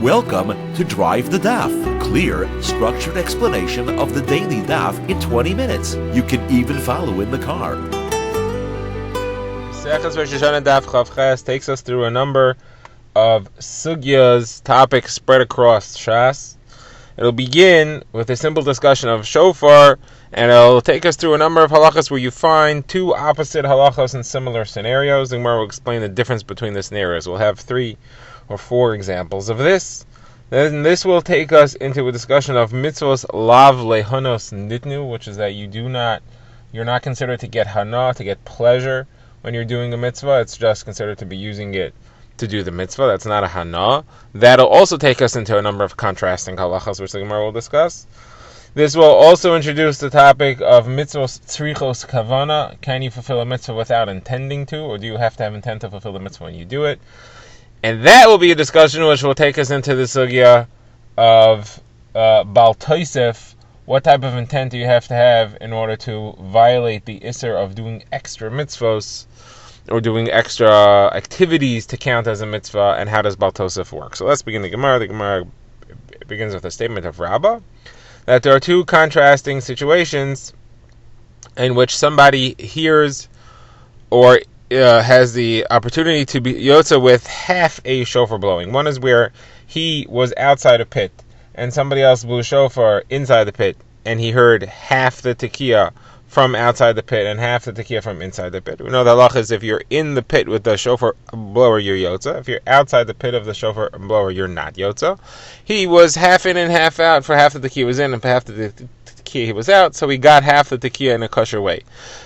Welcome to Drive the Daf. Clear, structured explanation of the daily Daf in 20 minutes. You can even follow in the car. Rosh Hashana Daf Chav takes us through a number of sugyas, topics spread across Shas. It'll begin with a simple discussion of shofar, and it'll take us through a number of halachas where you find two opposite halachas in similar scenarios. And where we'll explain the difference between the scenarios. We'll have 3 or 4 examples of this. Then this will take us into a discussion of mitzvos lav lehanos nitnu, which is that you're not considered to get hana, to get pleasure when you're doing a mitzvah. It's just considered to be using it to do the mitzvah. That's not a hana. That'll also take us into a number of contrasting halachas, which the Gemara will discuss. This will also introduce the topic of mitzvos tzrichos kavana. Can you fulfill a mitzvah without intending to, or do you have to have intent to fulfill the mitzvah when you do it? And that will be a discussion which will take us into the sugya of Bal Tosef. What type of intent do you have to have in order to violate the isser of doing extra mitzvos or doing extra activities to count as a mitzvah, and how does Bal Tosef work? So let's begin the Gemara. The Gemara begins with a statement of Rabbah that there are 2 contrasting situations in which somebody hears or has the opportunity to be yotza with half a shofar blowing. One is where he was outside a pit and somebody else blew shofar inside the pit, and he heard half the tekiah from outside the pit and half the tekiah from inside the pit. We know the halacha is if you're in the pit with the shofar blower, you're yotza. If you're outside the pit of the shofar blower, you're not yotza. He was half in and half out, for half the tekiah was in and for half the tekiah he was out, so he got half the tekiah in a kosher way.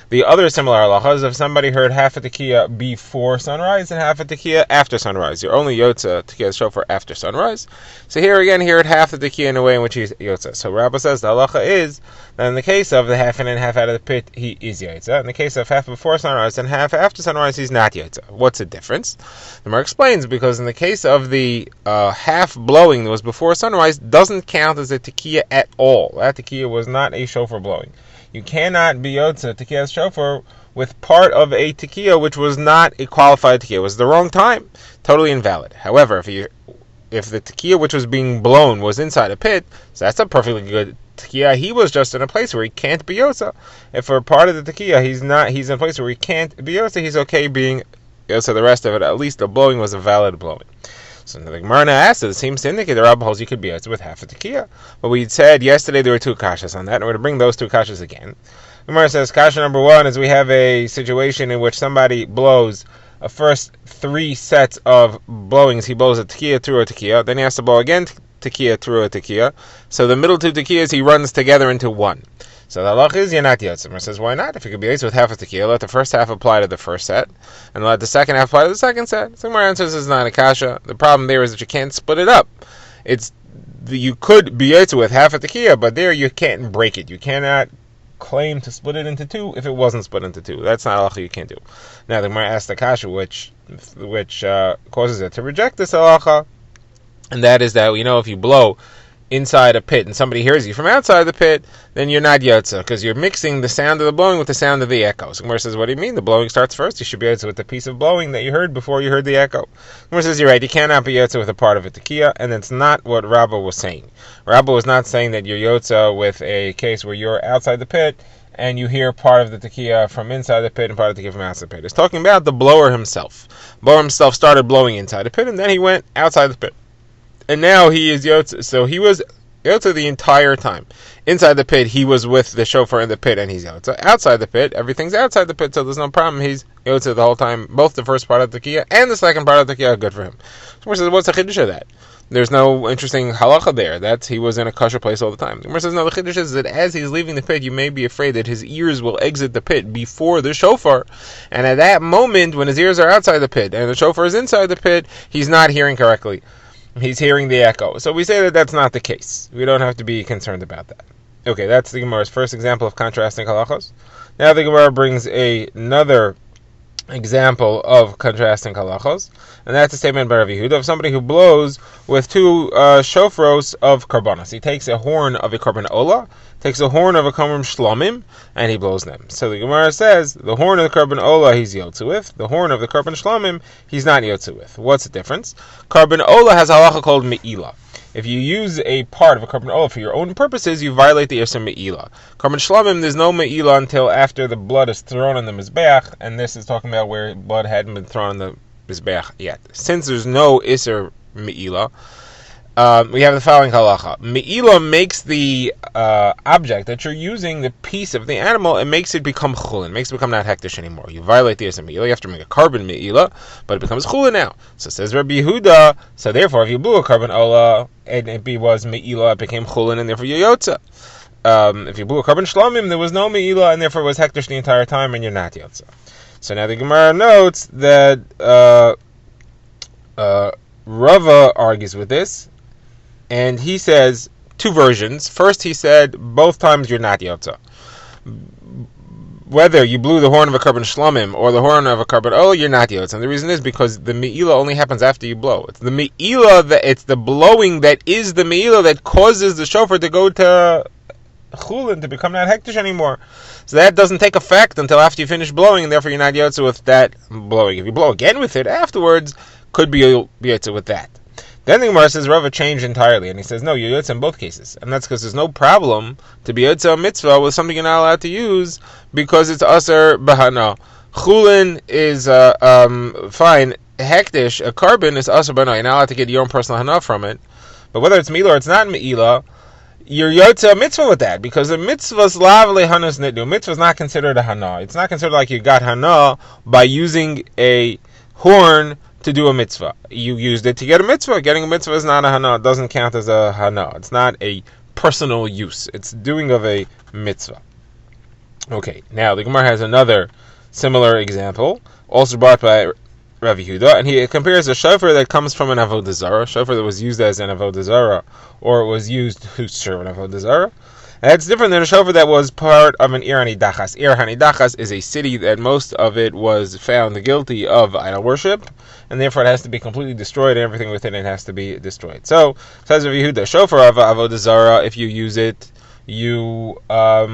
The other similar halacha is if somebody heard half a tekiah before sunrise and half a tekiah after sunrise. You're only yotza tekiah shofar after sunrise. So here again, he heard half the tekiah in a way in which he's yotza. So Rabbah says the halacha is that in the case of the half in and half out of the pit, he is yotza. In the case of half before sunrise and half after sunrise, he's not yotza. What's the difference? The Gemara explains, because in the case of the half blowing that was before sunrise, doesn't count as a tekiah at all. That tekiah was not a shofar blowing. You cannot be yotza tekiah shofar with part of a tekiah which was not a qualified tekiah. It was the wrong time. Totally invalid. However, if the tekiah which was being blown was inside a pit, so that's a perfectly good tekiah. He was just in a place where he can't be yotza. If for part of the tekiah he's in a place where he can't be yotza, he's okay being yotza. The rest of it, at least the blowing was a valid blowing. So the Gemara asks, it seems to indicate the Rabbah holds you could be yotza with half a tekiah. But we said yesterday there were 2 kashas on that, and we're going to bring those 2 kashas again. The Gemara says, kasha number 1 is we have a situation in which somebody blows a first 3 sets of blowings. He blows a tekiah through a tekiah, then he has to blow again tekiah through a tekiah. So the middle 2 tekiyahs he runs together into one. So the halach is you're not yotza. Gemara says, why not? If you could be yotza with half a tekiah, let the first half apply to the first set, and let the second half apply to the second set. So Gemara answers it's not a kasha. The problem there is that you can't split it up. You could be yotza with half a tekiah, but there you can't break it. You cannot claim to split it into 2 if it wasn't split into 2. That's not halacha you can't do. Now the Gemara asks the kasha which causes it to reject this halacha, and that is that if you blow inside a pit and somebody hears you from outside the pit, then you're not yotza, because you're mixing the sound of the blowing with the sound of the echo. So Gemara says, what do you mean? The blowing starts first. You should be yotza with the piece of blowing that you heard before you heard the echo. Gemara says, you're right. You cannot be yotza with a part of a tekiah, and that's not what Rabbah was saying. Rabbah was not saying that you're yotza with a case where you're outside the pit and you hear part of the tekiah from inside the pit and part of the tekiah from outside the pit. It's talking about the blower himself. The blower himself started blowing inside the pit, and then he went outside the pit. And now he is yotza. So he was yotza the entire time. Inside the pit, he was with the shofar in the pit, and he's yotza. Outside the pit, everything's outside the pit, so there's no problem. He's yotza the whole time. Both the first part of the tekiah and the second part of the tekiah are good for him. So says, what's the chiddush of that? There's no interesting halacha there. He was in a kosher place all the time. The Gemara says, no, the chiddush is that as he's leaving the pit, you may be afraid that his ears will exit the pit before the shofar. And at that moment, when his ears are outside the pit and the shofar is inside the pit, he's not hearing correctly. He's hearing the echo. So we say that that's not the case. We don't have to be concerned about that. Okay, that's the Gemara's first example of contrasting halachos. Now the Gemara brings another example of contrasting halachos, and that's a statement by Rav Yehuda of somebody who blows with two shofros of karbanos. He takes a horn of a karban ola, takes a horn of a karban shlomim, and he blows them. So the Gemara says the horn of the karban ola he's yotze with, the horn of the karban shlomim he's not yotze with. What's the difference? Karban ola has a halacha called me'ilah. If you use a part of a karban ola for your own purposes, you violate the Yisr Me'ilah. Karban Shlamim, there's no Me'ilah until after the blood is thrown on the Mizbeach, and this is talking about where blood hadn't been thrown on the Mizbeach yet. Since there's no Yisr Me'ilah, we have the following halacha. Me'ilah makes the object that you're using, the piece of the animal, it makes it become chulin, makes it become not hektish anymore. You violate the Yisr Me'ilah, you have to make a carbon Me'ilah, but it becomes chulin now. So says Rabbi Yehuda, so therefore if you blew a carbon ola, and it was Me'ilah, it became chulin, and therefore you're yotza. If you blew a carbon shlamim, there was no Me'ilah, and therefore it was hektish the entire time, and you're not yotza. So now the Gemara notes that Rava argues with this, and he says two versions. First, he said both times you're not yotza. Whether you blew the horn of a karban shlamim or the horn of a karban ola, you're not yotza. And the reason is because the me'ilah only happens after you blow. It's the me'ilah it's the blowing that is the me'ilah that causes the shofar to go to chulin, to become not hektish anymore. So that doesn't take effect until after you finish blowing, and therefore you're not yotza with that blowing. If you blow again with it afterwards, could be yotza with that. Then the Gemara says Rava changed entirely, and he says no, you're yotza in both cases, and that's because there's no problem to be yotza mitzvah with something you're not allowed to use because it's aser bahana. Chulin is fine. Hektish, a carbon, is aser bahana. You're not allowed to get your own personal hana from it, but whether it's me'ilah or it's not me'ilah, you're yotza mitzvah with that because the mitzvah's lav lehanas nitnu. Mitzvah is not considered a hana. It's not considered like you got hana by using a horn to do a mitzvah. You used it to get a mitzvah. Getting a mitzvah is not a hana. It doesn't count as a hana. It's not a personal use. It's doing of a mitzvah. Okay, now the Gemara has another similar example, also brought by Rav Yehuda, and he compares a shofar that comes from an avodah zarah, a shofar that was used as an avodah zarah, or it was used to serve an avodah zarah. That's different than a shofar that was part of an Ir Hanidachas. Ir Hanidachas is a city that most of it was found guilty of idol worship, and therefore it has to be completely destroyed, and everything within it has to be destroyed. So, says Rav Yehuda, shofar of avodah zarah, if you use it, you are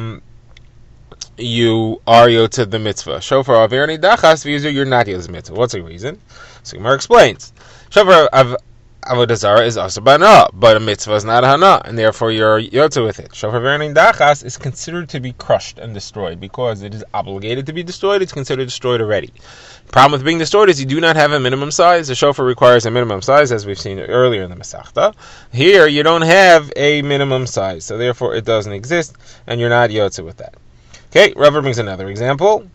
yotze the mitzvah. Shofar of Ir Hanidachas, if you use it, you're not yotze the mitzvah. What's the reason? So Gemara explains. Shofar of avodah zarah is also bana, but a mitzvah is not a hana, and therefore you're yotze with it. Shofar v'erein dachas is considered to be crushed and destroyed because it is obligated to be destroyed. It's considered destroyed already. The problem with being destroyed is you do not have a minimum size. The shofar requires a minimum size, as we've seen earlier in the Masechta. Here you don't have a minimum size, so therefore it doesn't exist, and you're not yotze with that. Okay, Rava brings another example,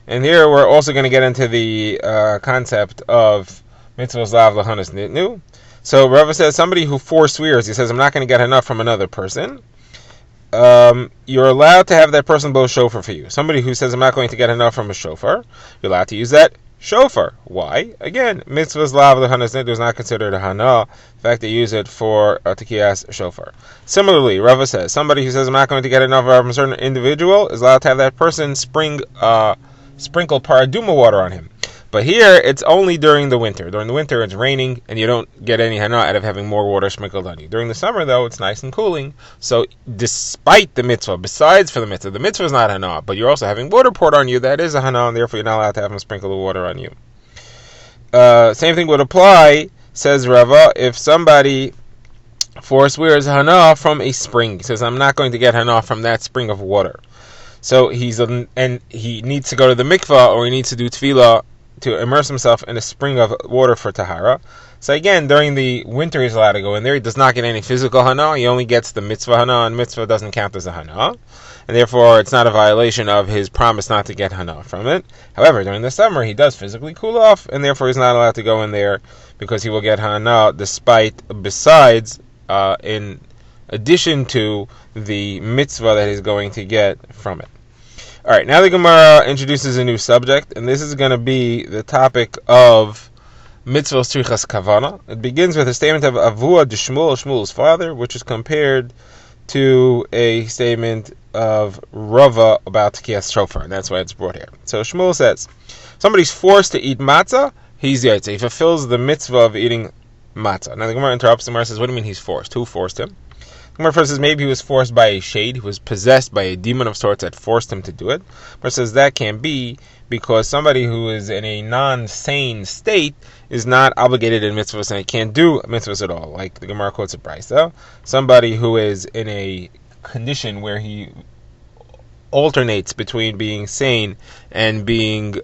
and here we're also going to get into the concept of mitzvahs lav lahanas nitnu. So Rava says somebody who forswears, he says, I'm not going to get enough from another person. You're allowed to have that person blow shofar for you. Somebody who says, I'm not going to get enough from a shofar, you're allowed to use that shofar. Why? Again, mitzvahs lav lehanas nitnu is not considered a hana. In fact, they use it for tekiyas shofar. Similarly, Rava says somebody who says, I'm not going to get enough from a certain individual is allowed to have that person sprinkle paraduma water on him. But here, it's only during the winter. During the winter, it's raining, and you don't get any hana out of having more water sprinkled on you. During the summer, though, it's nice and cooling. So, despite the mitzvah, besides for the mitzvah is not hana, but you're also having water poured on you. That is a hana, and therefore you're not allowed to have him sprinkle the water on you. Same thing would apply, says Rava, if somebody forswears hana from a spring. He says, I'm not going to get hana from that spring of water. So, he needs to go to the mikvah, or he needs to do tefillah, to immerse himself in a spring of water for tahara. So again, during the winter he's allowed to go in there. He does not get any physical hana. He only gets the mitzvah hana, and mitzvah doesn't count as a hana. And therefore it's not a violation of his promise not to get hana from it. However, during the summer he does physically cool off, and therefore he's not allowed to go in there because he will get hana besides, in addition to the mitzvah that he's going to get from it. Alright, now the Gemara introduces a new subject, and this is going to be the topic of mitzvos tzrichas kavana. It begins with a statement of Avua de Shmuel, Shmuel's father, which is compared to a statement of Rava about tekiyas shofar, and that's why it's brought here. So Shmuel says, Somebody's forced to eat matzah, he's yotze. He fulfills the mitzvah of eating matzah. Now the Gemara interrupts. The Gemara says, "What do you mean he's forced? Who forced him?" The Gemara first says maybe he was forced by a shade. He was possessed by a demon of sorts that forced him to do it. The Gemara says that can't be because somebody who is in a non-sane state is not obligated in mitzvahs and he can't do mitzvahs at all. Like the Gemara quotes a brisa, somebody who is in a condition where he alternates between being sane and being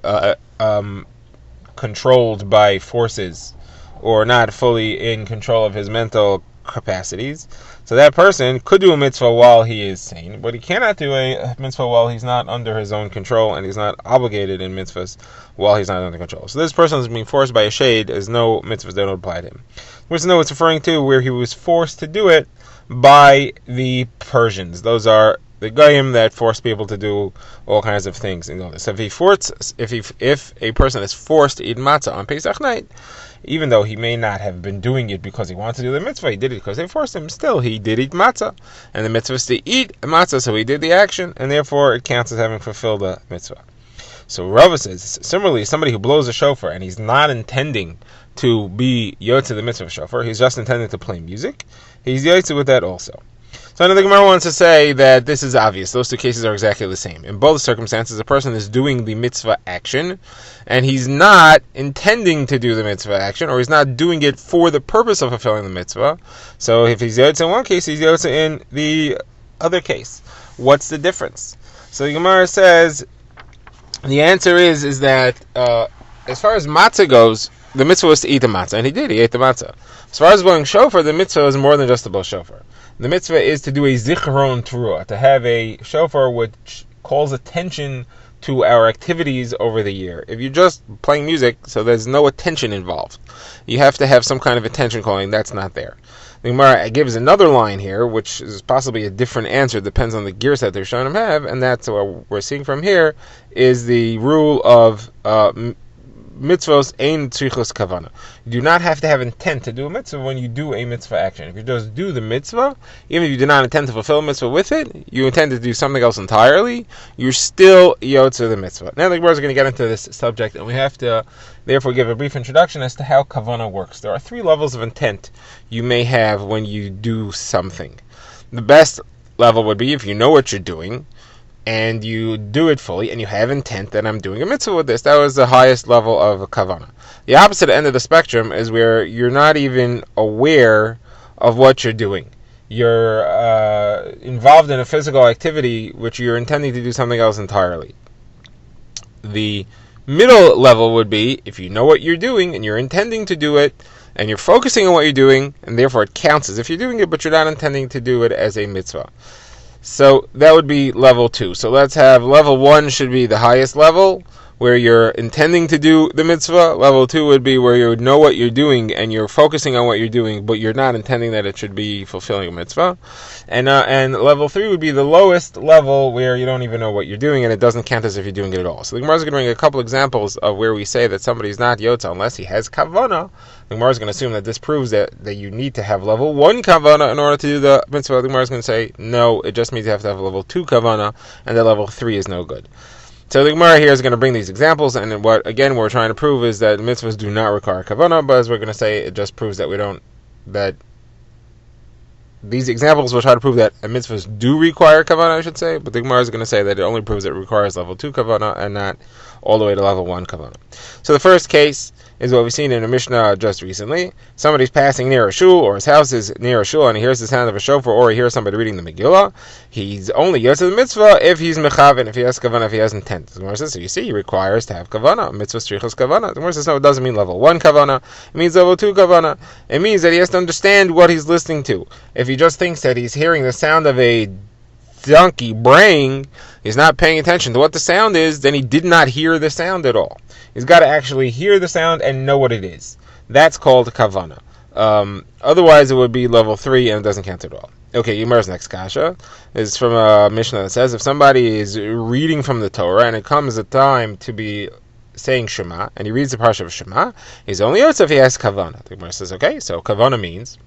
controlled by forces, or not fully in control of his mental capacities. So that person could do a mitzvah while he is sane, but he cannot do a mitzvah while he's not under his own control, and he's not obligated in mitzvahs while he's not under control. So this person is being forced by a shade. There's no mitzvahs that don't apply to him. Which no, it's referring to where he was forced to do it by the Persians. Those are the goyim that force people to do all kinds of things. So if a person is forced to eat matzah on Pesach night, even though he may not have been doing it because he wanted to do the mitzvah, he did it because they forced him. Still, he did eat matzah, and the mitzvah is to eat matzah, so he did the action, and therefore it counts as having fulfilled the mitzvah. So Rava says, similarly, somebody who blows a shofar and he's not intending to be yotze the mitzvah of shofar, he's just intending to play music, he's yotze with that also. So another Gemara wants to say that this is obvious. Those two cases are exactly the same. In both circumstances, a person is doing the mitzvah action, and he's not intending to do the mitzvah action, or he's not doing it for the purpose of fulfilling the mitzvah. So if he's yotze in one case, he's yotze in the other case. What's the difference? So the Gemara says, the answer is that as far as matzah goes, the mitzvah was to eat the matzah, and he did. He ate the matzah. As far as blowing shofar, the mitzvah is more than just to blow shofar. The mitzvah is to do a zichron teruah, to have a shofar which calls attention to our activities over the year. If you're just playing music, so there's no attention involved. You have to have some kind of attention calling. That's not there. The Gemara gives another line here, which is possibly a different answer, depends on the gears that they're showing him have, and that's what we're seeing from here, is the rule of mitzvos ein tzrichos kavana. You do not have to have intent to do a mitzvah when you do a mitzvah action. If you just do the mitzvah, even if you do not intend to fulfill a mitzvah with it, you intend to do something else entirely, you're still yotze the mitzvah. Now the Gemara is going to get into this subject, and we have to therefore give a brief introduction as to how kavana works. There are three levels of intent you may have when you do something. The best level would be if you know what you're doing, and you do it fully, and you have intent that I'm doing a mitzvah with this. That was the highest level of kavanah. The opposite end of the spectrum is where you're not even aware of what you're doing. You're involved in a physical activity which you're intending to do something else entirely. The middle level would be if you know what you're doing and you're intending to do it, and you're focusing on what you're doing, and therefore it counts as if you're doing it, but you're not intending to do it as a mitzvah. So that would be level 2. So let's have level 1 should be the highest level, where you're intending to do the mitzvah. Level 2 would be where you know what you're doing and you're focusing on what you're doing, but you're not intending that it should be fulfilling a mitzvah. And level 3 would be the lowest level, where you don't even know what you're doing and it doesn't count as if you're doing it at all. So the Gemara is going to bring a couple examples of where we say that somebody's not yotze unless he has kavanah. The Gemara is going to assume that this proves that you need to have level 1 kavanah in order to do the mitzvah. The Gemara is going to say, no, it just means you have to have level 2 kavanah, and that level 3 is no good. So the Gemara here is going to bring these examples, and what we're trying to prove is that mitzvahs do not require kavanah, but as we're going to say, it just proves that these examples will try to prove that mitzvahs do require kavanah, I should say, but the Gemara is going to say that it only proves it requires level 2 kavanah and not all the way to level 1 kavanah. So the first case is what we've seen in a Mishnah just recently. Somebody's passing near a shul, or his house is near a shul, and he hears the sound of a shofar, or he hears somebody reading the Megillah. He's only yotze the mitzvah if he's mechaven, if he has kavanah, if he has intent. The Gemara says, so you see, he requires to have kavanah. Mitzvah strichos kavanah. The Gemara says, no, it doesn't mean level 1 kavanah. It means level 2 kavanah. It means that he has to understand what he's listening to. If he just thinks that he's hearing the sound of a donkey braying, he's not paying attention to what the sound is, then he did not hear the sound at all. He's got to actually hear the sound and know what it is. That's called kavanah. Otherwise, it would be level 3 and it doesn't count at all. Okay, Ymar's next kasha is from a Mishnah that says if somebody is reading from the Torah and it comes a time to be saying Shema, and he reads the parsha of Shema, he's only yotze if he has kavanah. The Gemara says, okay, so kavanah means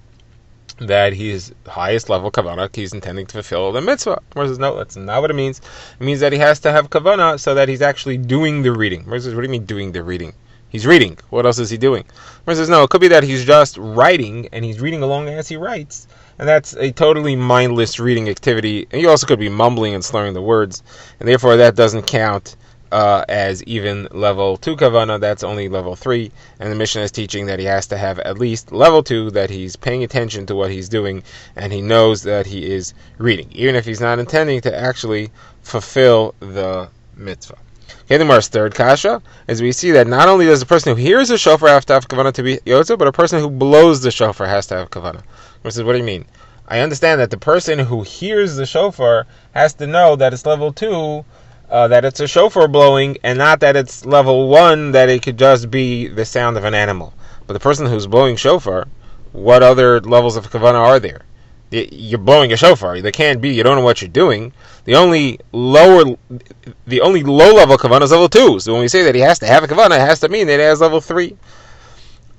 that his highest level kavanah, he's intending to fulfill the mitzvah. Gemara says, no, that's not what it means. It means that he has to have kavanah so that he's actually doing the reading. Gemara says, what do you mean doing the reading? He's reading. What else is he doing? Gemara says, no, it could be that he's just writing, and he's reading along as he writes, and that's a totally mindless reading activity. And he also could be mumbling and slurring the words, and therefore that doesn't count as even level 2 kavanah. That's only level 3, and the Mishnah is teaching that he has to have at least level 2, that he's paying attention to what he's doing and he knows that he is reading, even if he's not intending to actually fulfill the mitzvah. Okay, the Gemara's third kasha is we see that not only does the person who hears the shofar have to have kavanah to be yotze, but a person who blows the shofar has to have kavanah. Which is, what do you mean? I understand that the person who hears the shofar has to know that it's level 2, that it's a shofar blowing, and not that it's level 1, that it could just be the sound of an animal. But the person who's blowing shofar, what other levels of kavanah are there? You're blowing a shofar. There can't be. You don't know what you're doing. The only low level kavanah is level 2. So when we say that he has to have a kavanah, it has to mean that he has level 3.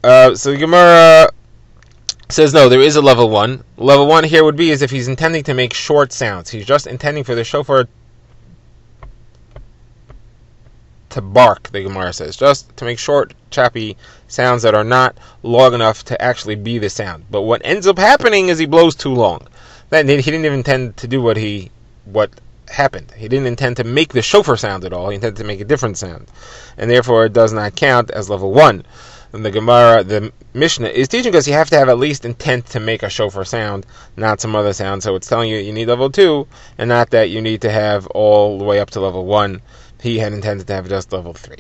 So the Gemara says no, there is a level 1. Level 1 here would be as if he's intending to make short sounds. He's just intending for the shofar to bark, the Gemara says, just to make short, choppy sounds that are not long enough to actually be the sound. But what ends up happening is he blows too long. Then he didn't even intend to do what happened. He didn't intend to make the shofar sound at all. He intended to make a different sound, and therefore it does not count as level 1. And the Mishnah is teaching us you have to have at least intent to make a shofar sound, not some other sound. So it's telling you need level 2, and not that you need to have all the way up to level 1. He had intended to have just level 3.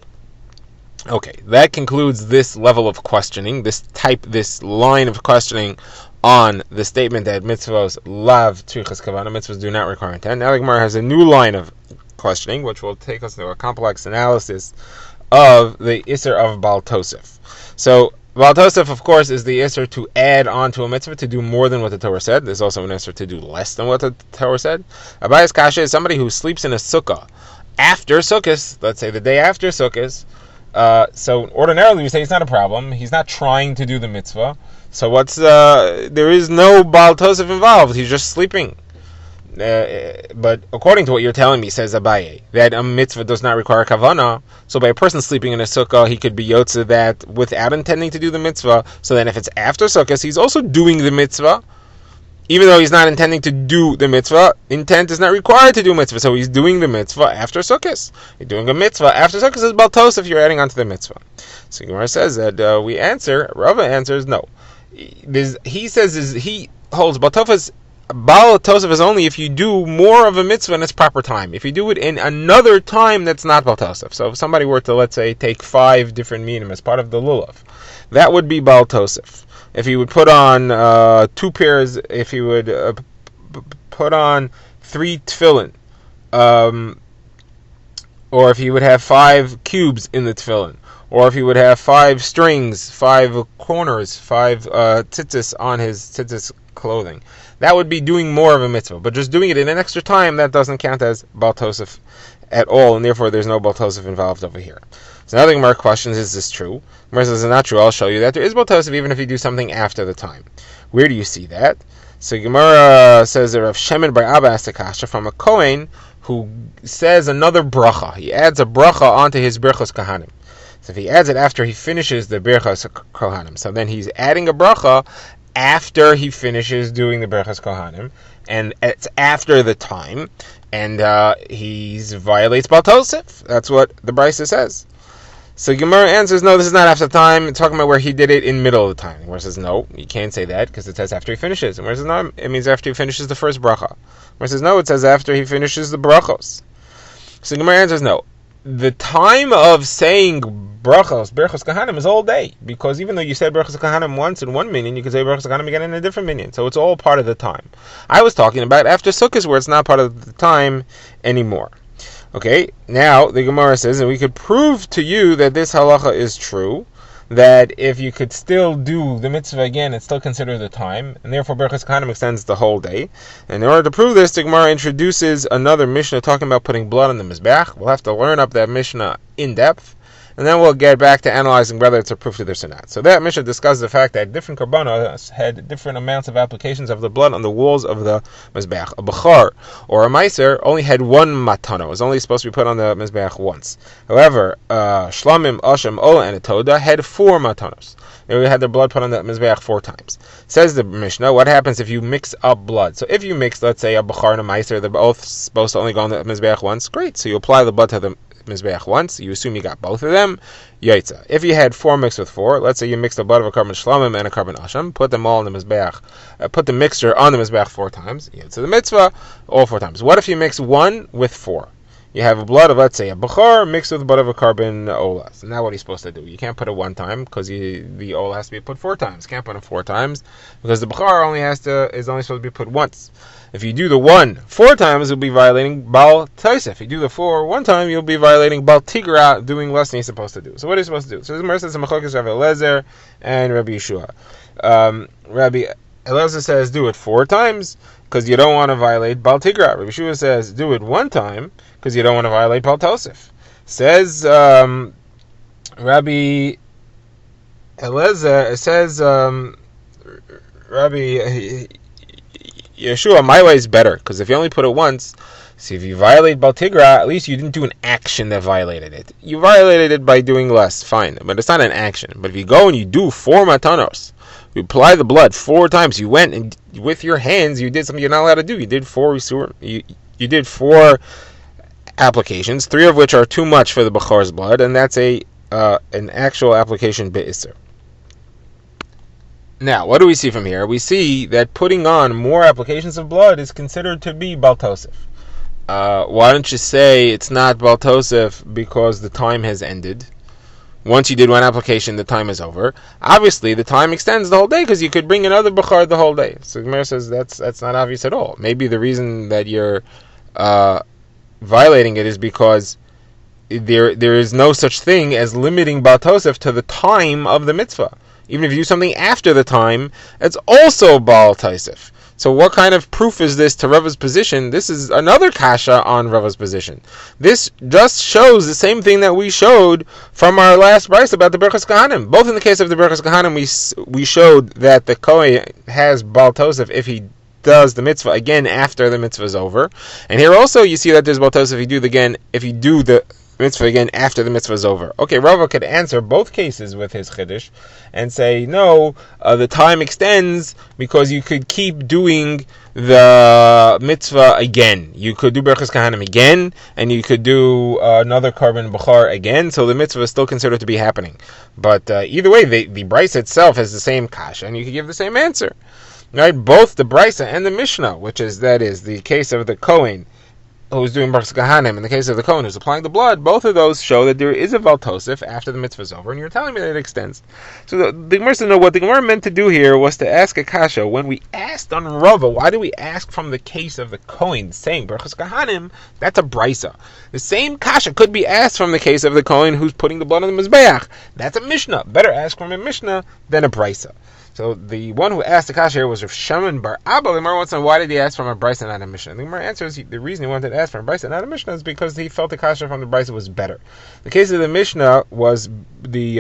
Okay, that concludes this level of questioning, this line of questioning on the statement that mitzvos lav tzrichas kavanah, mitzvos do not require intent. Now the Gemara has a new line of questioning, which will take us to a complex analysis of the Isser of Baal Tosef. So, Baal Tosef, of course, is the Isser to add on to a mitzvah, to do more than what the Torah said. There's also an Isser to do less than what the Torah said. Abaya's kasha is somebody who sleeps in a sukkah after Sukkot, let's say the day after Sukkot. So ordinarily we say it's not a problem. He's not trying to do the mitzvah. So there is no Baal Tosef involved. He's just sleeping. But according to what you're telling me, says Abaye, that a mitzvah does not require kavanah. So by a person sleeping in a sukkah, he could be yotze that without intending to do the mitzvah. So then if it's after Sukkot, he's also doing the mitzvah. Even though he's not intending to do the mitzvah, intent is not required to do mitzvah. So he's doing the mitzvah after Sukkot. You're doing a mitzvah after Sukkot is Baal Tosef if you're adding on to the mitzvah. So Gemara says that Rava answers no. He holds Baal Tosef is only if you do more of a mitzvah in its proper time. If you do it in another time that's not Baal Tosef. So if somebody were to, let's say, take 5 different minim as part of the lulav, that would be Baal Tosef. If he would put on 2 pairs, if he would put on 3 tefillin, or if he would have 5 cubes in the tefillin, or if he would have 5 strings, 5 corners, 5 tzitzis on his tzitzis clothing, that would be doing more of a mitzvah. But just doing it in an extra time, that doesn't count as Baal Tosef at all, and therefore there's no Baal Tosef involved over here. So now the Gemara questions, is this true? Gemara says, it's not true. I'll show you that there is Baal Tosef even if you do something after the time. Where do you see that? So Gemara says that Rav Shemin bar Abba asked a kasha from a Kohen who says another bracha. He adds a bracha onto his Birchos Kohanim. So if he adds it after he finishes the Birchos Kohanim, so then he's adding a bracha after he finishes doing the Birchos Kohanim, and it's after the time, and he violates Baal Tosef. That's what the Brisa says. So Gemara answers, no, this is not after the time. It's talking about where he did it in middle of the time. Gemara says, no, you can't say that because it says after he finishes. Gemara says, no, it means after he finishes the first bracha. Gemara says, no, it says after he finishes the brachos. So Gemara answers, no. The time of saying Birchos Kohanim is all day, because even though you said Birchos Kohanim once in one minyan, you could say Birchos Kohanim again in a different minyan. So it's all part of the time. I was talking about after Sukkot, where it's not part of the time anymore. Okay, now the Gemara says, and we could prove to you that this halacha is true, that if you could still do the mitzvah again, it's still considered the time, and therefore Birchos Kohanim extends the whole day. And in order to prove this, the Gemara introduces another Mishnah talking about putting blood on the Mizbeach. We'll have to learn up that Mishnah in depth, and then we'll get back to analyzing whether it's a proof to this or not. So that Mishnah discusses the fact that different karbanos had different amounts of applications of the blood on the walls of the mizbeach. A bechar or a meiser only had one matana; it was only supposed to be put on the mizbeach once. However, shlamim, asham, ola, and a toda had 4 matanos. They had their blood put on the mizbeach 4 times. Says the Mishnah, what happens if you mix up blood? So if you mix, let's say, a bechar and a meiser, they're both supposed to only go on the mizbeach once. Great. So you apply the blood to the mizbeach once. You assume you got both of them. Yaitza. If you had 4 mixed with 4, let's say you mix the blood of a carbon shlamim and a carbon asham, put them all in the mizbeach. Put the mixture on the mizbeach 4 times. Yaitza the mitzvah all 4 times. What if you mix 1 with 4? You have a blood of, let's say, a bechar mixed with the blood of a carbon ola. So now what are you supposed to do? You can't put it 1 time because the ola has to be put 4 times. Can't put it 4 times because the bechar is only supposed to be put once. If you do the 1 4 times, you'll be violating Bal Taisef. If you do the 4 1 time, you'll be violating Bal Tigra, doing less than you're supposed to do. So what are you supposed to do? So the Gemara says a Machlokas Rabbi Eliezer and Rabbi Yeshua. Rabbi Eliezer says do it 4 times because you don't want to violate Bal Tigra. Rabbi Yeshua says do it 1 time because you don't want to violate Bal Tosef. Says Rabbi Eliezer, says Rabbi Yeshua, my way is better, because if you only put it once, so if you violate Bal Tigra, at least you didn't do an action that violated it. You violated it by doing less, fine, but it's not an action. But if you go and you do 4 matanos, you apply the blood 4 times, you went and with your hands, you did something you're not allowed to do. You did 4 you did 4 applications, 3 of which are too much for the Bechar's blood, and that's an actual application be'isser. Now, what do we see from here? We see that putting on more applications of blood is considered to be Bal Tosef. Why don't you say it's not Bal Tosef because the time has ended? Once you did 1 application, the time is over. Obviously, the time extends the whole day because you could bring another Bechar the whole day. So Gemara says that's not obvious at all. Maybe the reason that you're violating it is because there is no such thing as limiting Bal Tosef to the time of the mitzvah. Even if you do something after the time, it's also Baal Taisef. So what kind of proof is this to Rava's position? This is another kasha on Rava's position. This just shows the same thing that we showed from our last brayso about the Berachas Kahanim. Both in the case of the Berachas Kahanim, we showed that the Kohen has Baal Tosef if he does the mitzvah again after the mitzvah is over. And here also you see that there's Baal Tosef if you do the mitzvah again after the mitzvah is over. Okay, Rava could answer both cases with his chiddush and say, no, the time extends because you could keep doing the mitzvah again. You could do Berachas Kahanim again, and you could do another carbon bechar again, so the mitzvah is still considered to be happening. But either way, the brisa itself has the same kasha, and you could give the same answer. Right? Both the brisa and the Mishnah, that is the case of the Kohen, who's doing Berachas Kahanim, in the case of the Kohen who's applying the blood, both of those show that there is a Bal Tosef after the mitzvah is over, and you're telling me that it extends. So the Gemara says, no, what the Gemara meant to do here was to ask a kasha. When we asked on Rava, why do we ask from the case of the Kohen saying Berachas Kahanim? That's a brisa. The same kasha could be asked from the case of the Kohen who's putting the blood on the Mizbeach. That's a Mishnah. Better ask from a Mishnah than a brisa. So the one who asked the kasha here was Rav Shimon bar Abba. The Gemara wants to know, why did he ask from a brisa, not a Mishnah? The Gemara answers the reason he wanted to ask from a brisa, not a Mishnah, is because he felt the kasha from the brisa was better. The case of the Mishnah was the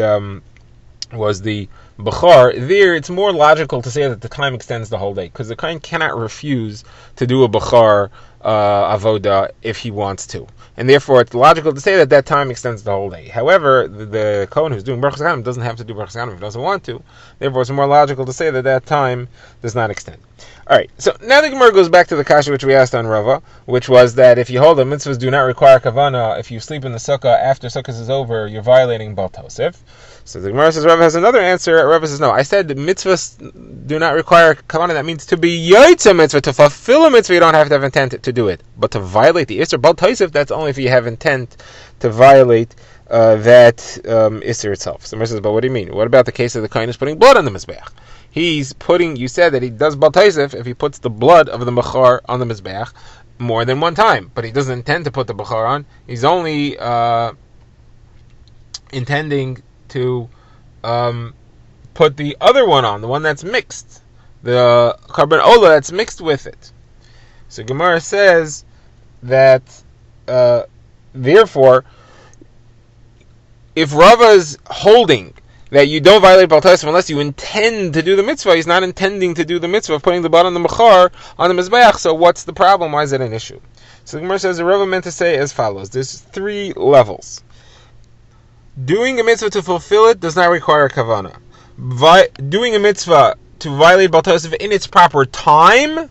Bechar. There, it's more logical to say that the time extends the whole day, because the Kohen cannot refuse to do a Bechar avoda if he wants to. And therefore, it's logical to say that time extends the whole day. However, the Kohen who's doing Berachas Kahanim doesn't have to do Berachas Kahanim if he doesn't want to. Therefore, it's more logical to say that time does not extend. Alright, so now the Gemara goes back to the kasha which we asked on Rava, which was that if you hold the mitzvahs do not require kavana, if you sleep in the sukkah after sukkah is over, you're violating Bal Tosef. So the Gemara says Rava has another answer. Rava says, no, I said the mitzvahs do not require kavana. That means to be yoytze mitzvah, to fulfill a mitzvah, you don't have to have intent to do it. But to violate the Isser Bal Tosef, that's only if you have intent to violate that Isser itself. So the Gemara says, but what do you mean? What about the case of the Kohen who's putting blood on the Mizbeach? You said that he does Bal Tosef if he puts the blood of the Bechar on the Mizbeach more than 1 time, but he doesn't intend to put the Bechar on. He's only intending to put the other one on, the one that's mixed, the carbon ola that's mixed with it. So Gemara says that therefore if Rava's holding that you don't violate Baal Tosef unless you intend to do the mitzvah, he's not intending to do the mitzvah of putting the blood on the mechar, on the mizbeach, so what's the problem? Why is it an issue? So the Gemara says, the Rava meant to say as follows. There's 3 levels. Doing a mitzvah to fulfill it does not require kavanah. Doing a mitzvah to violate Baal Tosef in its proper time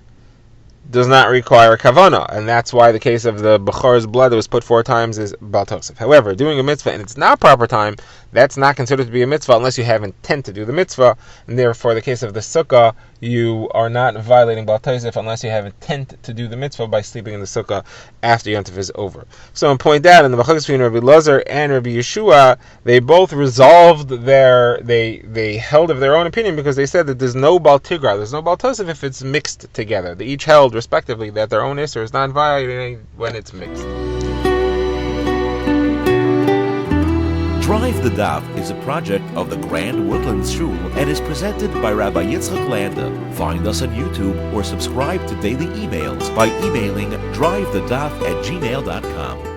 does not require kavanah, and that's why the case of the Bachar's blood that was put 4 times is Baal Tosef. However, doing a mitzvah in its not proper time, that's not considered to be a mitzvah unless you have intent to do the mitzvah, and therefore the case of the sukkah, you are not violating Baal Tosef unless you have intent to do the mitzvah by sleeping in the sukkah after Yom Tov is over. So I point out in the Machlokes between Rabbi Lazar and Rabbi Yeshua, they both resolved they held of their own opinion because they said that there's no Baal Tigra, there's no Baal Tosef if it's mixed together. They each held respectively that their own Isser is not violating when it's mixed. Drive the Daf is a project of the Grand Woodlands Shul and is presented by Rabbi Yitzchak Landa. Find us on YouTube or subscribe to daily emails by emailing drivethedaf@gmail.com.